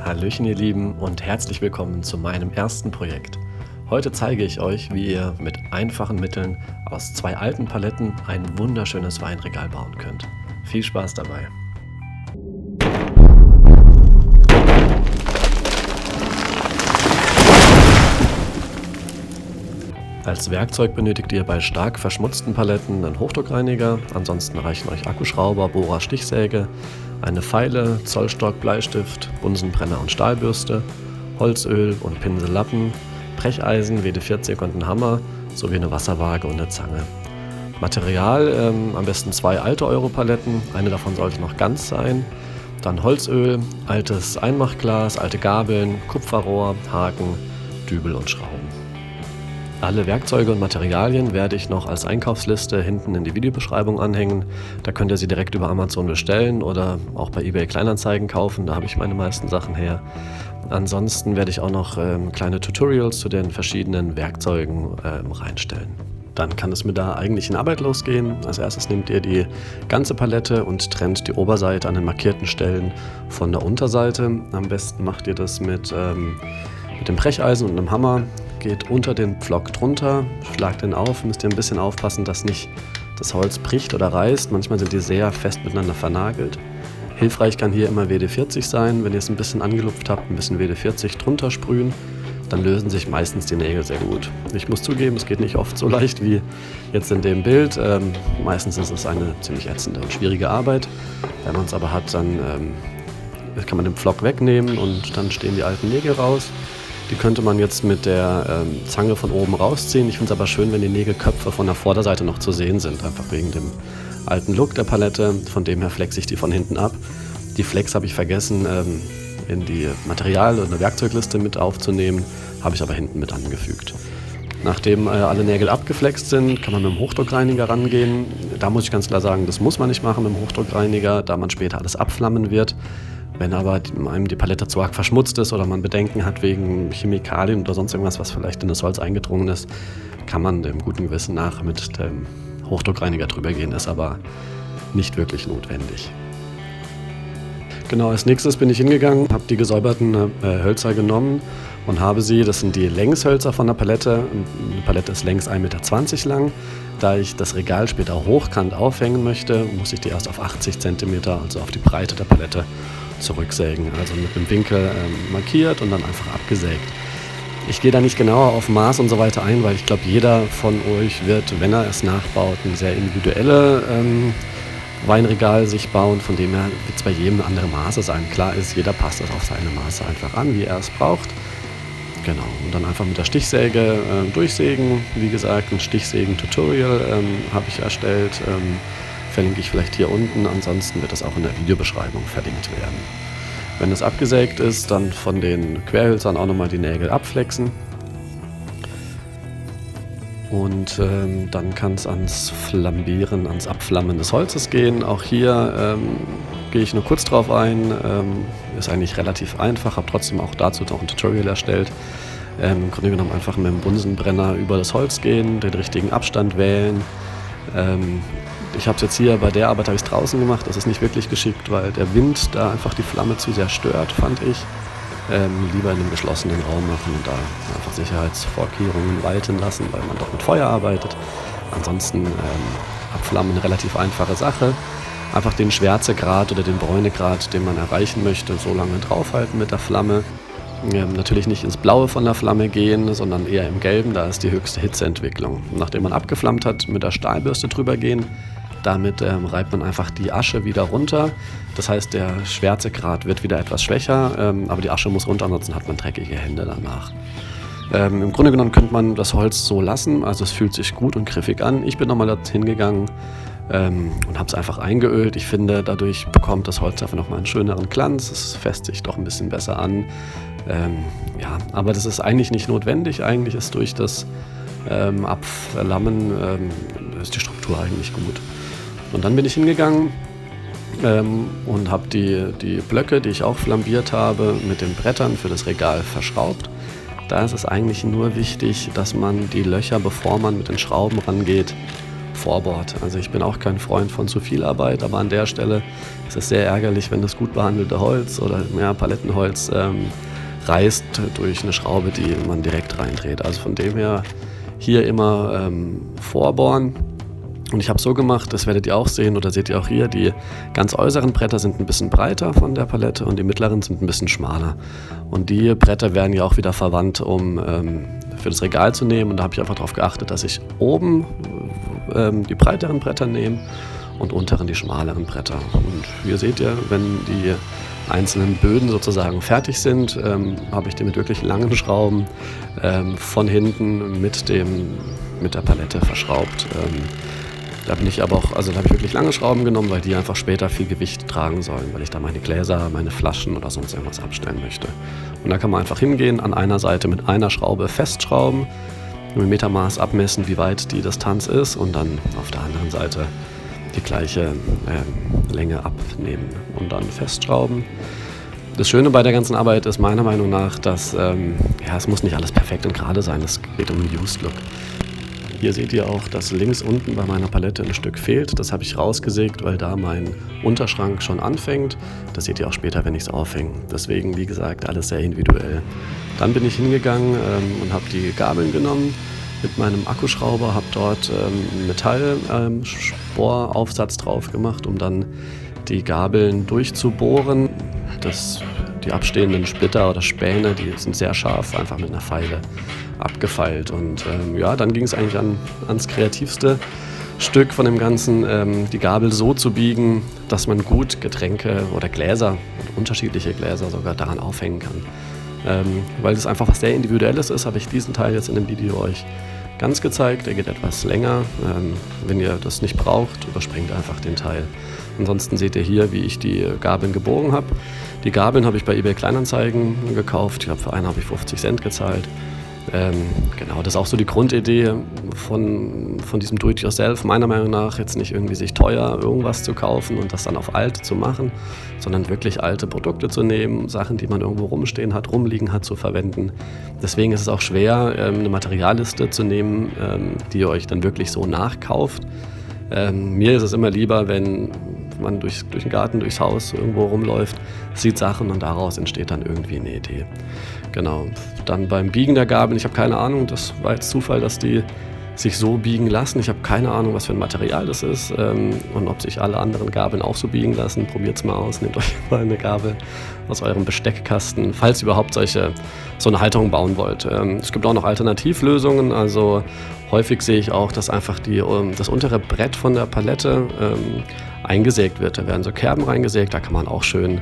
Hallöchen ihr Lieben und herzlich willkommen zu meinem ersten Projekt. Heute zeige ich euch, wie ihr mit einfachen Mitteln aus 2 alten Paletten ein wunderschönes Weinregal bauen könnt. Viel Spaß dabei! Als Werkzeug benötigt ihr bei stark verschmutzten Paletten einen Hochdruckreiniger, ansonsten reichen euch Akkuschrauber, Bohrer, Stichsäge, eine Feile, Zollstock, Bleistift, Bunsenbrenner und Stahlbürste, Holzöl und Pinsellappen, Brecheisen, WD-40 und ein Hammer sowie eine Wasserwaage und eine Zange. Material, am besten 2 alte Europaletten, eine davon sollte noch ganz sein, dann Holzöl, altes Einmachglas, alte Gabeln, Kupferrohr, Haken, Dübel und Schrauben. Alle Werkzeuge und Materialien werde ich noch als Einkaufsliste hinten in die Videobeschreibung anhängen. Da könnt ihr sie direkt über Amazon bestellen oder auch bei eBay Kleinanzeigen kaufen, da habe ich meine meisten Sachen her. Ansonsten werde ich auch noch kleine Tutorials zu den verschiedenen Werkzeugen reinstellen. Dann kann es mit der eigentlichen Arbeit losgehen. Als erstes nehmt ihr die ganze Palette und trennt die Oberseite an den markierten Stellen von der Unterseite. Am besten macht ihr das mit dem Brecheisen und einem Hammer. Geht unter den Pflock drunter, schlagt den auf, müsst ihr ein bisschen aufpassen, dass nicht das Holz bricht oder reißt. Manchmal sind die sehr fest miteinander vernagelt. Hilfreich kann hier immer WD-40 sein. Wenn ihr es ein bisschen angelupft habt, ein bisschen WD-40 drunter sprühen, dann lösen sich meistens die Nägel sehr gut. Ich muss zugeben, es geht nicht oft so leicht wie jetzt in dem Bild. Meistens ist es eine ziemlich ätzende und schwierige Arbeit. Wenn man es aber hat, dann kann man den Pflock wegnehmen und dann stehen die alten Nägel raus. Die könnte man jetzt mit der Zange von oben rausziehen. Ich finde es aber schön, wenn die Nägelköpfe von der Vorderseite noch zu sehen sind, einfach wegen dem alten Look der Palette. Von dem her flexe ich die von hinten ab. Die Flex habe ich vergessen in die Material- oder Werkzeugliste mit aufzunehmen, habe ich aber hinten mit angefügt. Nachdem alle Nägel abgeflext sind, kann man mit dem Hochdruckreiniger rangehen. Da muss ich ganz klar sagen, das muss man nicht machen mit dem Hochdruckreiniger, da man später alles abflammen wird. Wenn aber einem die Palette zu arg verschmutzt ist oder man Bedenken hat wegen Chemikalien oder sonst irgendwas, was vielleicht in das Holz eingedrungen ist, kann man dem guten Gewissen nach mit dem Hochdruckreiniger drüber gehen, ist aber nicht wirklich notwendig. Genau, als nächstes bin ich hingegangen, habe die gesäuberten Hölzer genommen und habe sie, das sind die Längshölzer von der Palette, die Palette ist längs 1,20 Meter lang. Da ich das Regal später hochkant aufhängen möchte, muss ich die erst auf 80 cm, also auf die Breite der Palette, zurücksägen. Also mit einem Winkel markiert und dann einfach abgesägt. Ich gehe da nicht genauer auf Maß und so weiter ein, weil ich glaube, jeder von euch wird, wenn er es nachbaut, ein sehr individuelles Weinregal sich bauen. Von dem her wird es bei jedem andere Maße sein. Klar ist, jeder passt das auf seine Maße einfach an, wie er es braucht. Genau, und dann einfach mit der Stichsäge durchsägen. Wie gesagt, ein Stichsägen-Tutorial habe ich erstellt. Verlinke ich vielleicht hier unten, ansonsten wird das auch in der Videobeschreibung verlinkt werden. Wenn es abgesägt ist, dann von den Querhölzern auch nochmal die Nägel abflexen. Und dann kann es ans Flambieren, ans Abflammen des Holzes gehen. Auch hier gehe ich nur kurz drauf ein. Ist eigentlich relativ einfach, habe trotzdem auch dazu noch ein Tutorial erstellt. Im Grunde genommen einfach mit dem Bunsenbrenner über das Holz gehen, den richtigen Abstand wählen. Ich habe es jetzt hier bei der Arbeit habe ich es draußen gemacht. Das ist nicht wirklich geschickt, weil der Wind da einfach die Flamme zu sehr stört, fand ich. Lieber in einem geschlossenen Raum machen und da einfach Sicherheitsvorkehrungen walten lassen, weil man doch mit Feuer arbeitet. Ansonsten Abflammen eine relativ einfache Sache. Einfach den Schwärzegrad oder den Bräunegrad, den man erreichen möchte, so lange draufhalten mit der Flamme. Natürlich nicht ins Blaue von der Flamme gehen, sondern eher im Gelben, da ist die höchste Hitzeentwicklung. Nachdem man abgeflammt hat, mit der Stahlbürste drüber gehen. Damit reibt man einfach die Asche wieder runter. Das heißt, der Schwärzegrad wird wieder etwas schwächer, aber die Asche muss runter, ansonsten hat man dreckige Hände danach. Im Grunde genommen könnte man das Holz so lassen, also es fühlt sich gut und griffig an. Ich bin nochmal dorthin gegangen und habe es einfach eingeölt. Ich finde, dadurch bekommt das Holz einfach nochmal einen schöneren Glanz. Es fässt sich doch ein bisschen besser an. Ja, aber das ist eigentlich nicht notwendig. Eigentlich ist durch das Abflammen ist die Struktur eigentlich gut. Und dann bin ich hingegangen und habe die Blöcke, die ich auch flambiert habe, mit den Brettern für das Regal verschraubt. Da ist es eigentlich nur wichtig, dass man die Löcher, bevor man mit den Schrauben rangeht, vorbohrt. Also ich bin auch kein Freund von zu viel Arbeit, aber an der Stelle ist es sehr ärgerlich, wenn das gut behandelte Holz oder Palettenholz reißt durch eine Schraube, die man direkt reindreht. Also von dem her hier immer vorbohren. Und ich habe so gemacht, das werdet ihr auch sehen oder seht ihr auch hier, die ganz äußeren Bretter sind ein bisschen breiter von der Palette und die mittleren sind ein bisschen schmaler. Und die Bretter werden ja auch wieder verwandt, um für das Regal zu nehmen. Und da habe ich einfach darauf geachtet, dass ich oben die breiteren Bretter nehme und unteren die schmaleren Bretter. Und hier seht ihr, wenn die einzelnen Böden sozusagen fertig sind, habe ich die mit wirklich langen Schrauben von hinten mit der Palette verschraubt. Da bin ich aber auch, also da habe ich wirklich lange Schrauben genommen, weil die einfach später viel Gewicht tragen sollen, weil ich da meine Gläser, meine Flaschen oder sonst irgendwas abstellen möchte. Und da kann man einfach hingehen, an einer Seite mit einer Schraube festschrauben, mit Metermaß abmessen, wie weit die Distanz ist und dann auf der anderen Seite die gleiche Länge abnehmen und dann festschrauben. Das Schöne bei der ganzen Arbeit ist meiner Meinung nach, dass es muss nicht alles perfekt und gerade sein, es geht um einen Used Look. Hier seht ihr auch, dass links unten bei meiner Palette ein Stück fehlt. Das habe ich rausgesägt, weil da mein Unterschrank schon anfängt. Das seht ihr auch später, wenn ich es aufhänge. Deswegen, wie gesagt, alles sehr individuell. Dann bin ich hingegangen und habe die Gabeln genommen mit meinem Akkuschrauber, habe dort einen Metallbohraufsatz drauf gemacht, um dann die Gabeln durchzubohren. Die abstehenden Splitter oder Späne, die sind sehr scharf, einfach mit einer Feile abgefeilt. Und dann ging es eigentlich ans kreativste Stück von dem Ganzen, die Gabel so zu biegen, dass man gut Getränke oder Gläser, unterschiedliche Gläser sogar daran aufhängen kann. Weil es einfach was sehr Individuelles ist, habe ich diesen Teil jetzt in dem Video euch ganz gezeigt. Der geht etwas länger. Wenn ihr das nicht braucht, überspringt einfach den Teil. Ansonsten seht ihr hier, wie ich die Gabeln gebogen habe. Die Gabeln habe ich bei eBay Kleinanzeigen gekauft. Ich glaube, für eine habe ich 50 Cent gezahlt. Das ist auch so die Grundidee von diesem Do-it-yourself. Meiner Meinung nach jetzt nicht irgendwie sich teuer irgendwas zu kaufen und das dann auf alt zu machen, sondern wirklich alte Produkte zu nehmen, Sachen, die man irgendwo rumliegen hat, zu verwenden. Deswegen ist es auch schwer, eine Materialliste zu nehmen, die ihr euch dann wirklich so nachkauft. Mir ist es immer lieber, wenn man durch den Garten, durchs Haus irgendwo rumläuft, sieht Sachen und daraus entsteht dann irgendwie eine Idee. Genau, dann beim Biegen der Gabeln, ich habe keine Ahnung, das war jetzt Zufall, dass die sich so biegen lassen. Ich habe keine Ahnung, was für ein Material das ist und ob sich alle anderen Gabeln auch so biegen lassen. Probiert es mal aus, nehmt euch mal eine Gabel aus eurem Besteckkasten, falls ihr überhaupt so eine Halterung bauen wollt. Es gibt auch noch Alternativlösungen, also häufig sehe ich auch, dass einfach das untere Brett von der Palette eingesägt wird. Da werden so Kerben reingesägt, da kann man auch schön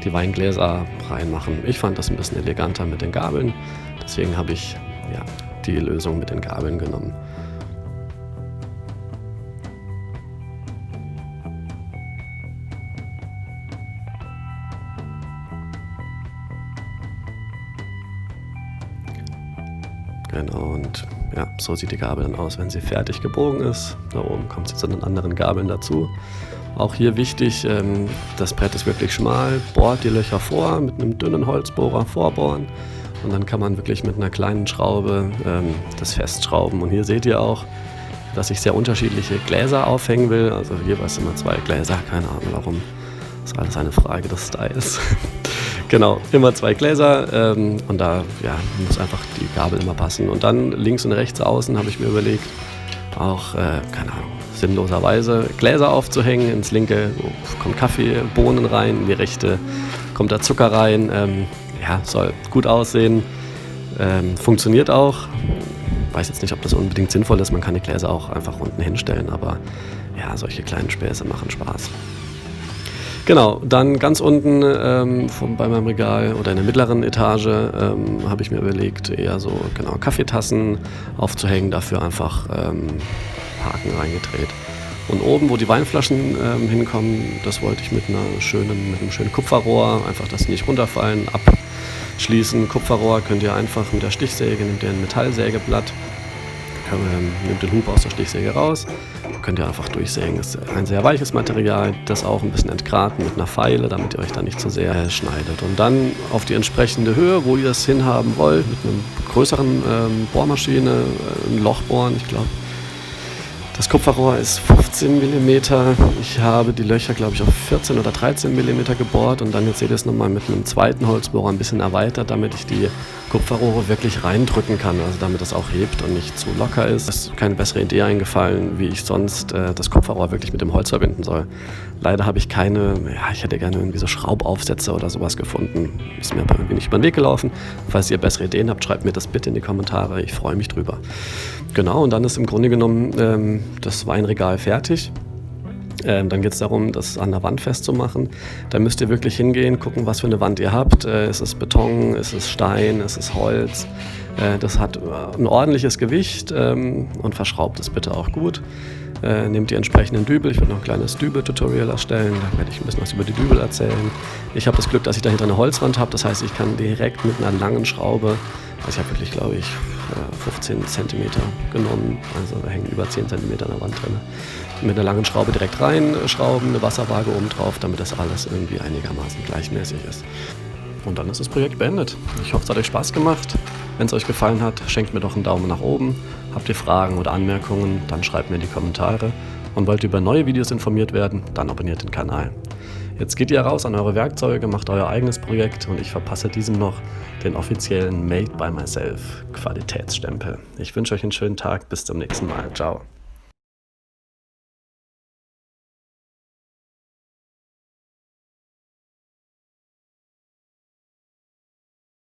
die Weingläser reinmachen. Ich fand das ein bisschen eleganter mit den Gabeln, deswegen habe ich die Lösung mit den Gabeln genommen. Genau, und so sieht die Gabel dann aus, wenn sie fertig gebogen ist. Da oben kommt sie zu den anderen Gabeln dazu. Auch hier wichtig, das Brett ist wirklich schmal, bohrt die Löcher vor, mit einem dünnen Holzbohrer vorbohren und dann kann man wirklich mit einer kleinen Schraube das festschrauben. Und hier seht ihr auch, dass ich sehr unterschiedliche Gläser aufhängen will, also jeweils immer 2 Gläser, keine Ahnung warum, das ist alles eine Frage des Styles. Genau, immer 2 Gläser und da muss einfach die Gabel immer passen. Und dann links und rechts außen habe ich mir überlegt, auch, keine Ahnung, sinnloserweise Gläser aufzuhängen. Ins linke kommt Kaffee, Bohnen rein, in die rechte kommt da Zucker rein. Soll gut aussehen, funktioniert auch. Weiß jetzt nicht, ob das unbedingt sinnvoll ist, man kann die Gläser auch einfach unten hinstellen, aber solche kleinen Späße machen Spaß. Genau, dann ganz unten bei meinem Regal oder in der mittleren Etage habe ich mir überlegt, eher so Kaffeetassen aufzuhängen, dafür einfach Haken reingedreht. Und oben, wo die Weinflaschen hinkommen, das wollte ich mit einem schönen Kupferrohr, einfach, dass sie nicht runterfallen, abschließen. Kupferrohr könnt ihr einfach mit der Stichsäge, nehmt ihr ein Metallsägeblatt, nehmt den Hub aus der Stichsäge raus, könnt ihr einfach durchsägen. Das ist ein sehr weiches Material, das auch ein bisschen entgraten mit einer Feile, damit ihr euch da nicht zu sehr schneidet. Und dann auf die entsprechende Höhe, wo ihr es hinhaben wollt, mit einer größeren Bohrmaschine, ein Loch bohren, ich glaube Das Kupferrohr ist 15 mm. Ich habe die Löcher, glaube ich, auf 14 oder 13 mm gebohrt und dann jetzt jedes nochmal mit einem zweiten Holzbohrer ein bisschen erweitert, damit ich die Kupferrohre wirklich reindrücken kann, also damit es auch hebt und nicht zu locker ist. Es ist keine bessere Idee eingefallen, wie ich sonst das Kupferrohr wirklich mit dem Holz verbinden soll. Leider habe ich ich hätte gerne irgendwie so Schraubaufsätze oder sowas gefunden. Ist mir aber irgendwie nicht über den Weg gelaufen. Falls ihr bessere Ideen habt, schreibt mir das bitte in die Kommentare. Ich freue mich drüber. Genau, und dann ist im Grunde genommen das Weinregal fertig. Dann geht es darum, das an der Wand festzumachen. Da müsst ihr wirklich hingehen, gucken, was für eine Wand ihr habt. Ist es Beton, ist es Stein, ist es Holz? Das hat ein ordentliches Gewicht und verschraubt es bitte auch gut. Nehmt die entsprechenden Dübel. Ich werde noch ein kleines Dübel-Tutorial erstellen. Da werde ich ein bisschen was über die Dübel erzählen. Ich habe das Glück, dass ich dahinter eine Holzwand habe. Das heißt, ich kann direkt mit einer langen Schraube, also ich habe wirklich, glaube ich, 15 cm genommen. Also da hängen über 10 cm an der Wand drin. Mit einer langen Schraube direkt reinschrauben, eine Wasserwaage oben drauf, damit das alles irgendwie einigermaßen gleichmäßig ist. Und dann ist das Projekt beendet. Ich hoffe, es hat euch Spaß gemacht. Wenn es euch gefallen hat, schenkt mir doch einen Daumen nach oben. Habt ihr Fragen oder Anmerkungen, dann schreibt mir in die Kommentare. Und wollt ihr über neue Videos informiert werden, dann abonniert den Kanal. Jetzt geht ihr raus an eure Werkzeuge, macht euer eigenes Projekt und ich verpasse diesem noch den offiziellen Made by Myself Qualitätsstempel. Ich wünsche euch einen schönen Tag, bis zum nächsten Mal. Ciao.